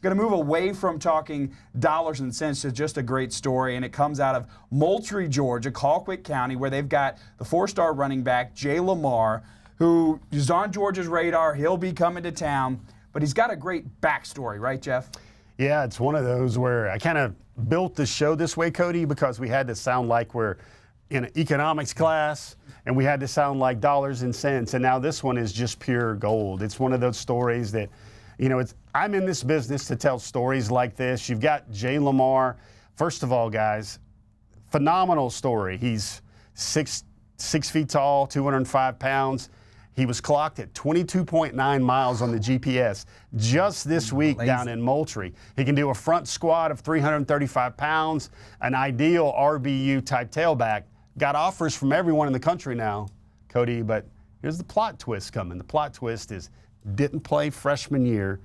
going to move away from talking dollars and cents to just a great story, and it comes out of Moultrie, Georgia, Colquitt County, where they've got the 4-star running back, Jae Lamar, who is on Georgia's radar. He'll be coming to town, but he's got a great backstory, right, Jeff? Yeah, it's one of those where I kind of built the show this way, Cody, because we had to sound like we're in an economics class, and we had to sound like dollars and cents, and now this one is just pure gold. It's one of those stories that, I'm in this business to tell stories like this. You've got Jay Lamar. First of all, guys, phenomenal story. He's six feet tall, 205 pounds. He was clocked at 22.9 miles on the GPS just this week down in Moultrie. He can do a front squat of 335 pounds, an ideal RBU type tailback. Got offers from everyone in the country now, Cody, but here's the plot twist coming. The plot twist is didn't play freshman year,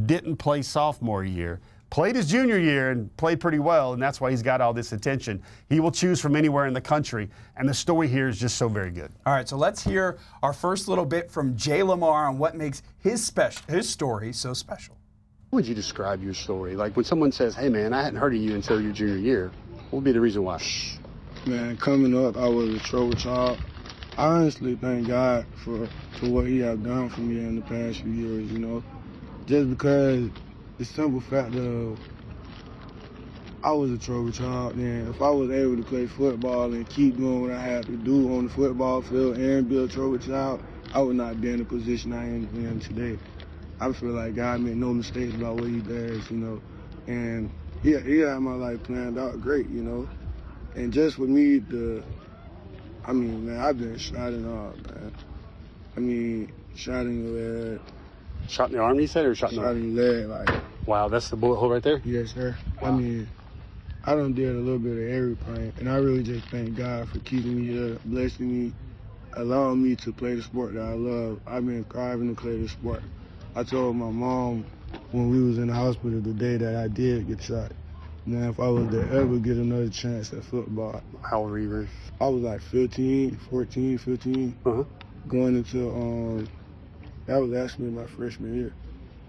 didn't play sophomore year, played his junior year and played pretty well, and that's why he's got all this attention. He will choose from anywhere in the country, and the story here is just so very good. All right, so let's hear our first little bit from Jay Lamar on what makes his story so special. How would you describe your story? Like when someone says, hey man, I hadn't heard of you until your junior year, what would be the reason why? Man, coming up, I was a trouble child. I honestly thank God for what he has done for me in the past few years, just because the simple fact of I was a trouble child, and if I was able to play football and keep doing what I had to do on the football field and be a trouble child, I would not be in the position I am in today. I feel like God made no mistakes about what he does, and he had my life planned out great, And just for me, man, I've been shot and all, man. Shot in the leg. Shot in the arm, you said, or shot in the leg? Shot in the leg, like. Wow, that's the bullet hole right there? Yes, sir. Wow. I done did a little bit of everything, and I really just thank God for keeping me here, blessing me, allowing me to play the sport that I love. I've been striving to play the sport. I told my mom when we was in the hospital the day that I did get shot, now, if I was to ever get another chance at football. How old were you? I was like 14, 15. Going into, that was actually my freshman year.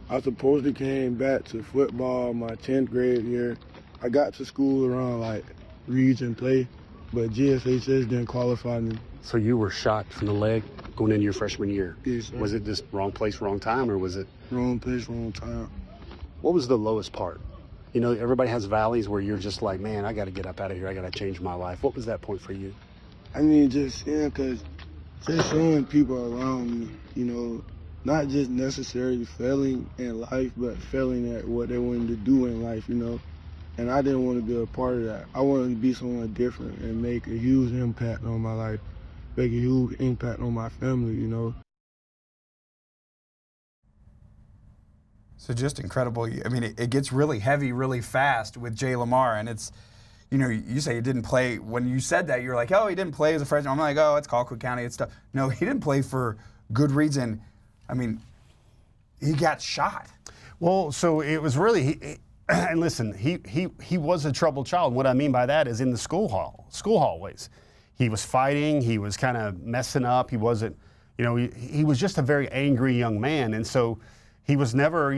I supposed to came back to football my 10th grade year. I got to school around like region play, but GSHS didn't qualify me. So you were shot from the leg going into your freshman year? Yes, sir. Was it just wrong place, wrong time, or was it? Wrong place, wrong time. What was the lowest part? Everybody has valleys where you're just like, man, I got to get up out of here. I got to change my life. What was that point for you? Just showing people around me, not just necessarily failing in life, but failing at what they wanted to do in life, And I didn't want to be a part of that. I wanted to be someone different and make a huge impact on my life, make a huge impact on my family, So just incredible. It gets really heavy really fast with Jay Lamar, and it's, you say he didn't play. When you said that, you're like, oh, he didn't play as a freshman. I'm like, oh, it's Colquitt County, it's stuff. No, he didn't play for good reason. He got shot. Well, so it was really, and listen, he was a troubled child. What I mean by that is in the school hallways. He was fighting, he was kind of messing up, he wasn't, he was just a very angry young man, and so he was never,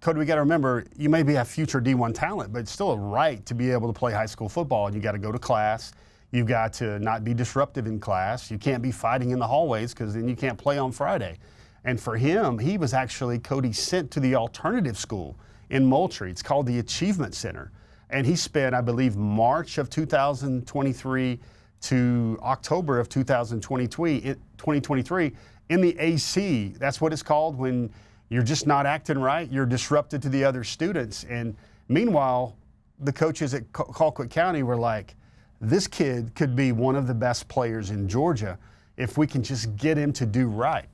Cody, we got to remember, you may be a future D1 talent, but it's still a right to be able to play high school football, and you got to go to class. You've got to not be disruptive in class. You can't be fighting in the hallways because then you can't play on Friday. And for him, he was actually, Cody, sent to the alternative school in Moultrie. It's called the Achievement Center. And he spent, I believe, March of 2023 to October of 2023 in the AC. That's what it's called when you're just not acting right. You're disrupted to the other students. And meanwhile, the coaches at Colquitt County were like, this kid could be one of the best players in Georgia if we can just get him to do right.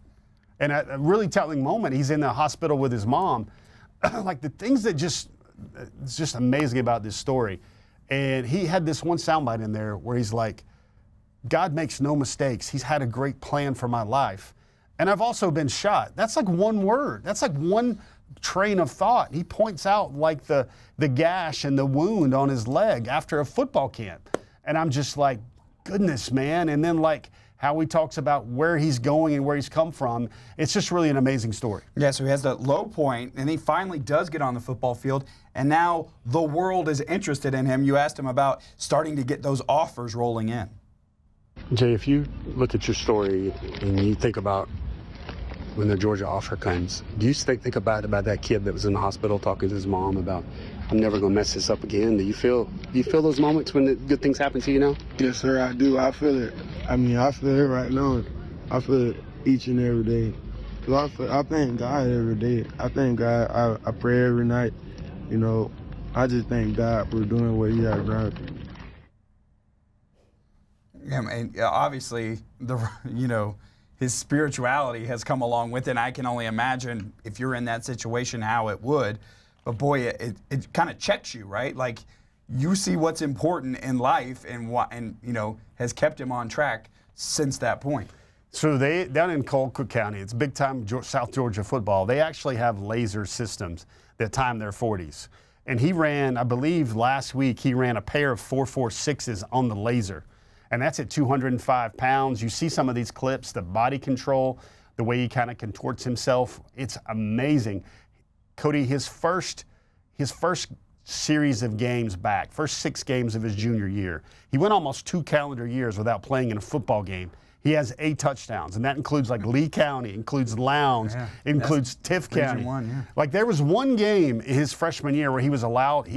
And at a really telling moment, he's in the hospital with his mom. Like the things that it's just amazing about this story. And he had this one soundbite in there where he's like, God makes no mistakes. He's had a great plan for my life. And I've also been shot. That's like one word. That's like one train of thought. He points out like the gash and the wound on his leg after a football camp. And I'm just like, goodness, man. And then like how he talks about where he's going and where he's come from. It's just really an amazing story. Yeah, so he has that low point, and he finally does get on the football field, and now the world is interested in him. You asked him about starting to get those offers rolling in. Jay, if you look at your story and you think about when the Georgia offer comes, do you think about that kid that was in the hospital talking to his mom about, I'm never going to mess this up again? Do you feel those moments when the good things happen to you now? Yes, sir, I do. I feel it. I mean, I feel it right now. I feel it each and every day. I thank God every day. I thank God. I pray every night. You know, I just thank God for doing what He has done. Yeah, and obviously, his spirituality has come along with it. And I can only imagine if you're in that situation how it would. But boy, it kind of checks you, right? Like you see what's important in life and has kept him on track since that point. So they down in Colquitt County, it's big time South Georgia football. They actually have laser systems that time their 40s. And he ran, I believe last week, he ran a pair of 4.46s on the laser. And that's at 205 pounds. You see some of these clips, the body control, the way he kind of contorts himself. It's amazing. Cody, his first series of games back, first 6 games of his junior year, he went almost 2 calendar years without playing in a football game. He has 8 touchdowns, and that includes like Lee County, includes Lowndes, includes Tiff County. Like there was one game in his freshman year where he was allowed,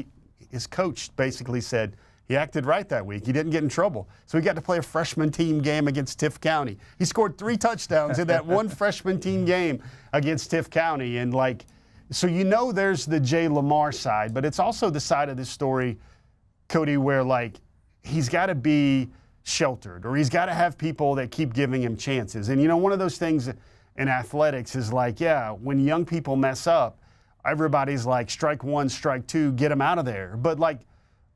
his coach basically said, he acted right that week. He didn't get in trouble. So he got to play a freshman team game against Tiff County. He scored 3 touchdowns in that one freshman team game against Tiff County. And so there's the Jay Lamar side, but it's also the side of this story, Cody, where he's got to be sheltered or he's got to have people that keep giving him chances. And one of those things in athletics is when young people mess up, everybody's like, strike 1, strike 2, get them out of there. But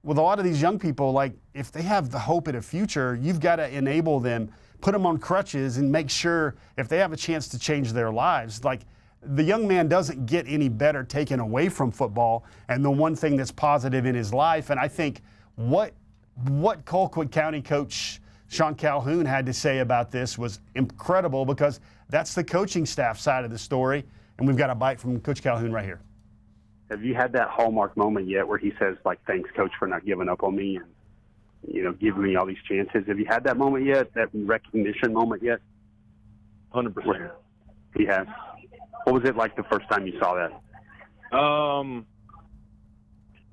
with a lot of these young people, if they have the hope at a future, you've got to enable them, put them on crutches and make sure if they have a chance to change their lives, the young man doesn't get any better taken away from football and the one thing that's positive in his life. And I think what Colquitt County coach Sean Calhoun had to say about this was incredible because that's the coaching staff side of the story. And we've got a bite from Coach Calhoun right here. Have you had that hallmark moment yet where he says, thanks, Coach, for not giving up on me and, giving me all these chances? Have you had that moment yet, that recognition moment yet? 100%. He has. What was it like the first time you saw that?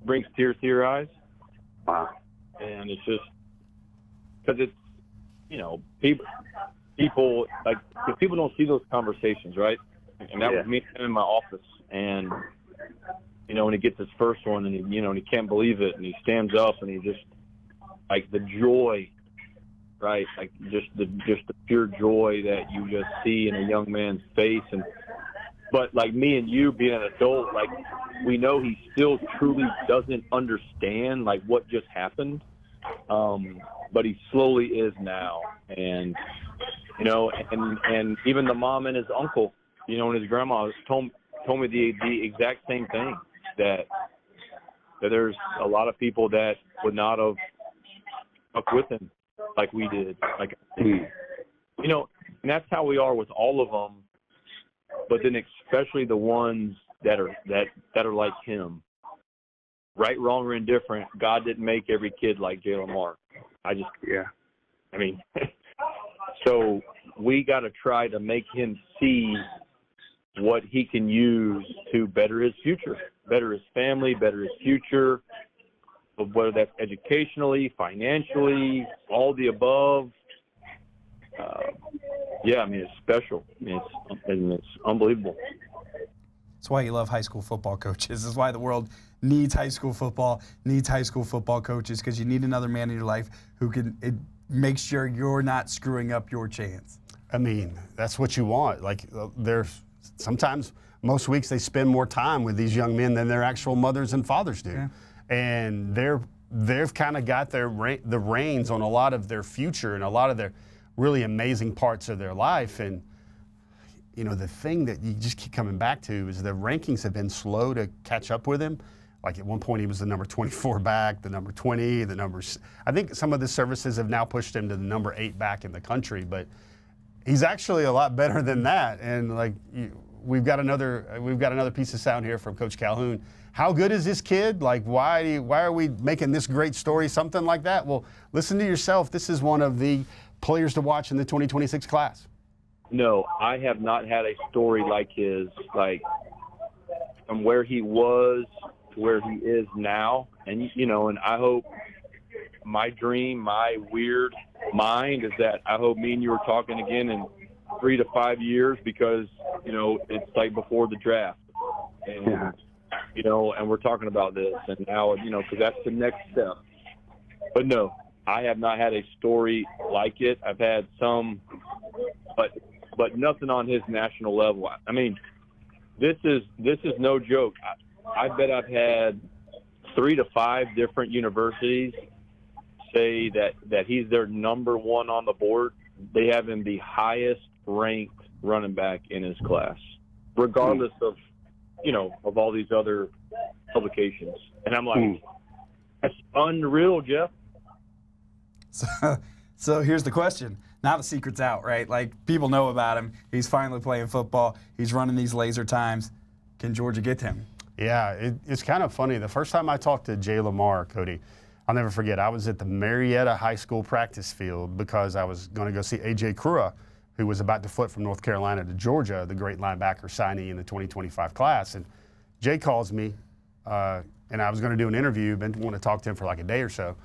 Brings tears to your eyes. Wow. And it's just because it's, people people don't see those conversations, right? And that was me in my office. And, when he gets his first one and he can't believe it and he stands up and he just the joy, right? Just the pure joy that you just see in a young man's face. But me and you being an adult, we know he still truly doesn't understand what just happened. But he slowly is now. And, and even the mom and his uncle, and his grandma told me the exact same thing, that there's a lot of people that would not have stuck with him like we did. And that's how we are with all of them. But then especially the ones that are like him. Right, wrong, or indifferent, God didn't make every kid like Jay Lamar. So we got to try to make him see what he can use to better his future, better his family, better his future, whether that's educationally, financially, all the above. It's special. It's unbelievable. That's why you love high school football coaches. That's why the world needs high school football coaches, because you need another man in your life who can make sure you're not screwing up your chance. I mean, that's what you want. Sometimes, most weeks, they spend more time with these young men than their actual mothers and fathers do. Yeah. And they've kind of got the reins on a lot of their future and a lot of their really amazing parts of their life. And, the thing that you just keep coming back to is the rankings have been slow to catch up with him. Like at one point, he was the number 24 back, the number 20, the numbers. I think some of the services have now pushed him to the number 8 back in the country, but he's actually a lot better than that. And like we've got another piece of sound here from Coach Calhoun. How good is this kid? Like why are we making this great story? Something like that. Well, listen to yourself. This is one of the players to watch in the 2026 class. No, I have not had a story like his, like from where he was to where he is now. And, you know, and I hope my dream, my weird mind is that I hope me and you are talking again in 3 to 5 years because, you know, it's like before the draft. And, you know, and we're talking about this. And now, you know, because that's the next step. But, no, I have not had a story like it. I've had some, but nothing on his national level. I mean, this is no joke. I bet I've had 3 to 5 different universities say that he's their number one on the board. They have him the highest ranked running back in his class, regardless of, you know, of all these other publications. And I'm like, that's unreal, Jeff. So here's the question. Now the secret's out, right? Like, people know about him. He's finally playing football. He's running these laser times. Can Georgia get to him? Yeah, it's kind of funny. The first time I talked to Jay Lamar, Cody, I'll never forget. I was at the Marietta High School practice field because I was going to go see A.J. Krua, who was about to flip from North Carolina to Georgia, the great linebacker signee in the 2025 class. And Jay calls me, and I was going to do an interview, been wanting to talk to him for like a day or so.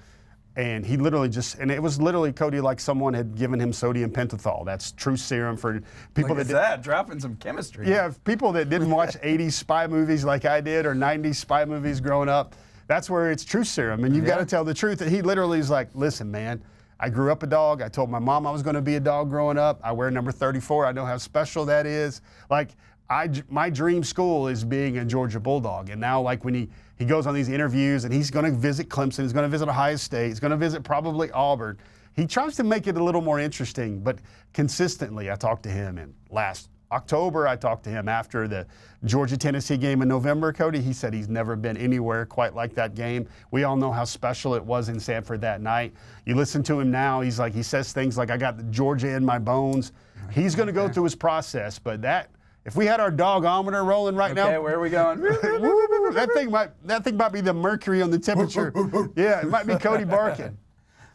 And he literally and it was literally, Cody, like someone had given him sodium pentothal. That's true serum for people that dropping some chemistry. Yeah, people that didn't watch 80s spy movies like I did or 90s spy movies growing up. That's where it's true serum. And you've got to tell the truth. And he literally is like, listen, man, I grew up a dog. I told my mom I was going to be a dog growing up. I wear number 34. I know how special that is. Like, my dream school is being a Georgia Bulldog. And now, like, when he goes on these interviews and he's going to visit Clemson, he's going to visit Ohio State, he's going to visit probably Auburn. He tries to make it a little more interesting, but consistently I talked to him. And last October, I talked to him after the Georgia-Tennessee game in November, Cody. He said he's never been anywhere quite like that game. We all know how special it was in Sanford that night. You listen to him now, he says things like, I got the Georgia in my bones. He's going to go through his process, but if we had our dogometer rolling right now. Okay, where are we going? that thing might be the mercury on the temperature. Yeah, it might be Cody barking.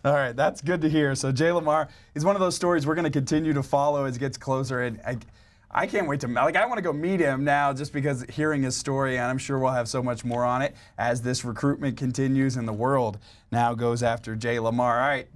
All right, that's good to hear. So Jay Lamar is one of those stories we're going to continue to follow as it gets closer. And I can't wait I want to go meet him now just because hearing his story, and I'm sure we'll have so much more on it as this recruitment continues and the world now goes after Jay Lamar. All right.